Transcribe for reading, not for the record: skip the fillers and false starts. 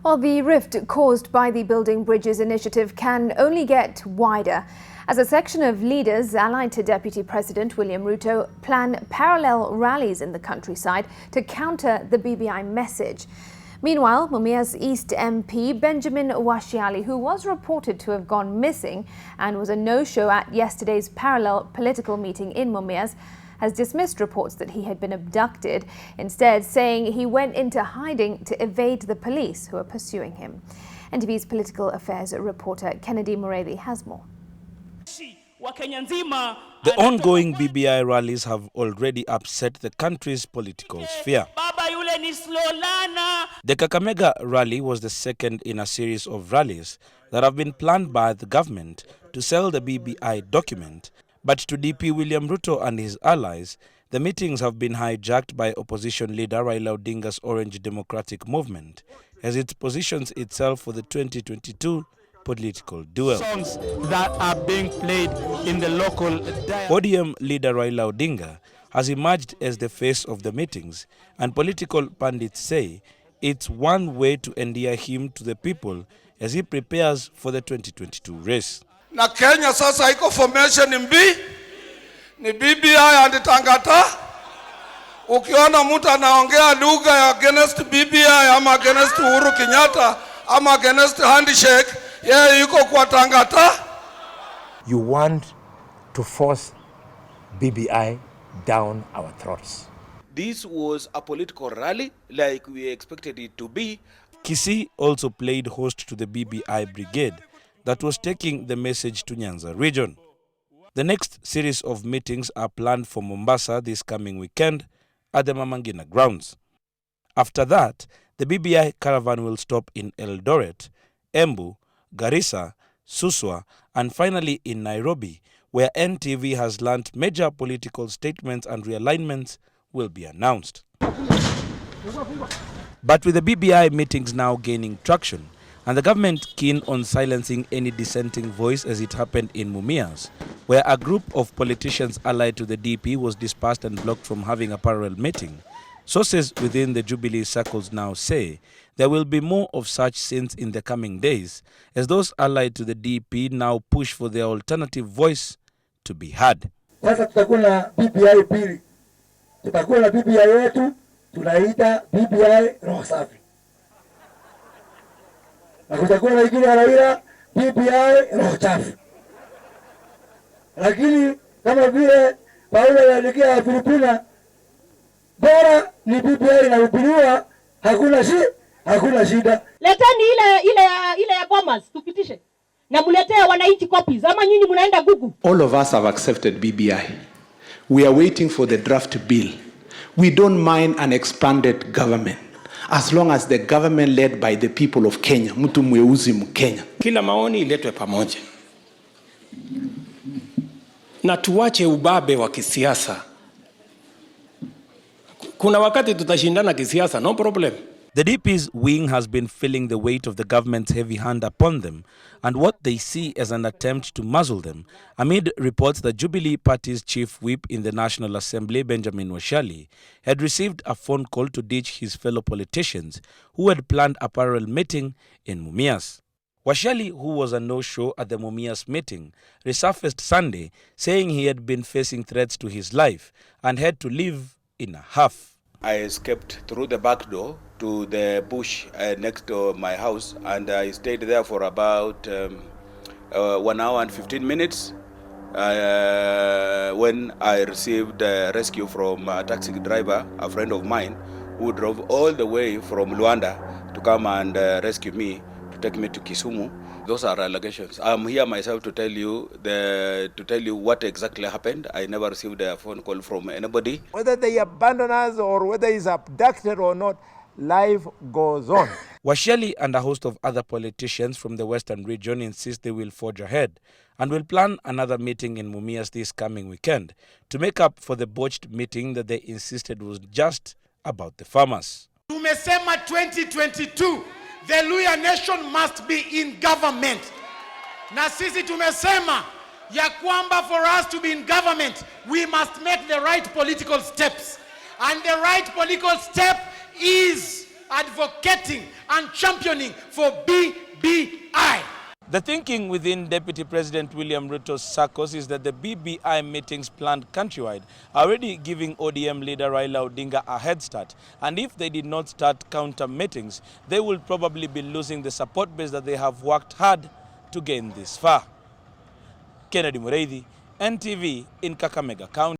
Well, the rift caused by the Building Bridges initiative can only get wider as a section of leaders allied to Deputy President William Ruto plan parallel rallies in the countryside to counter the BBI message. Meanwhile, Mumias East MP Benjamin Washiali, who was reported to have gone missing and was a no-show at yesterday's parallel political meeting in Mumias, has dismissed reports that he had been abducted, instead saying he went into hiding to evade the police who are pursuing him. NTV's political affairs reporter Kennedy Mureithi has more. The ongoing BBI rallies have already upset the country's political sphere. The Kakamega rally was the second in a series of rallies that have been planned by the government to sell the BBI document. But to DP William Ruto and his allies, the meetings have been hijacked by opposition leader Raila Odinga's Orange Democratic Movement as it positions itself for the 2022 political duel. Songs that are being played in the local Podium leader Raila Odinga has emerged as the face of the meetings, and political pundits say it's one way to endear him to the people as he prepares for the 2022 race. Na Kenya sasa iko formation ni BBI and Tangata. Ukiona mtu anaongea lugha ya against BBI ama against Uhuru Kenyatta ama against handshake, yeye yuko kwa Tangata. You want to force BBI down our throats. This was a political rally like we expected it to be. Kisii also played host to the BBI brigade that was taking the message to Nyanza region. The next series of meetings are planned for Mombasa this coming weekend at the Mamangina grounds. After that, the BBI caravan will stop in Eldoret, Embu, Garissa, Suswa, and finally in Nairobi, where NTV has learnt major political statements and realignments will be announced. But with the BBI meetings now gaining traction, and the government keen on silencing any dissenting voice as it happened in Mumias, where a group of politicians allied to the DP was dispersed and blocked from having a parallel meeting, sources within the Jubilee circles now say there will be more of such scenes in the coming days, as those allied to the DP now push for their alternative voice to be heard. Sasa tutakuwa na BBI pili. Tutakuwa na BBI yetu, tunaita BBI roho safi. Na kutakuwa na ingine ya Raila, BBI roho chafu. Lakini kama vile Paulo aliandikia Filipina, bora ni BBI inahubiriwa, hakuna shida. Leteni ile ya Bomas tupitishe. Na muletee wananchi copies ama nyinyi mnaenda Google. All of us have accepted BBI. We are waiting for the draft bill. We don't mind an expanded government as long as the government led by the people of Kenya, mtu mweuzi Mkenya. Kila maoni iletwe pamoja. Na tuwache ubabe wa kisiasa. Kuna wakati tutashindana kisiasa, no problem. The DP's wing has been feeling the weight of the government's heavy hand upon them and what they see as an attempt to muzzle them amid reports that Jubilee Party's chief whip in the National Assembly, Benjamin Washiali, had received a phone call to ditch his fellow politicians who had planned a parallel meeting in Mumias. Washiali, who was a no-show at the Mumias meeting, resurfaced Sunday saying he had been facing threats to his life and had to leave in a huff. I escaped through the back door to the bush next to my house, and I stayed there for about 1 hour and 15 minutes when I received a rescue from a taxi driver, a friend of mine, who drove all the way from Luanda to come and rescue me, to take me to Kisumu. Those are allegations. I'm here myself to tell you what exactly happened. I never received a phone call from anybody. Whether they abandon us or whether he's abducted or not, life goes on. Washiali and a host of other politicians from the Western region insist they will forge ahead and will plan another meeting in Mumias this coming weekend to make up for the botched meeting that they insisted was just about the farmers. Tumesema 2022 the Luhya nation must be in government. Na sisi tumesema ya kwamba for us to be in government we must make the right political steps. And the right political step is advocating and championing for BBI. The thinking within Deputy President William Ruto's circles is that the BBI meetings planned countrywide are already giving ODM leader Raila Odinga a head start. And if they did not start counter meetings, they will probably be losing the support base that they have worked hard to gain this far. Kennedy Mureithi, NTV in Kakamega County.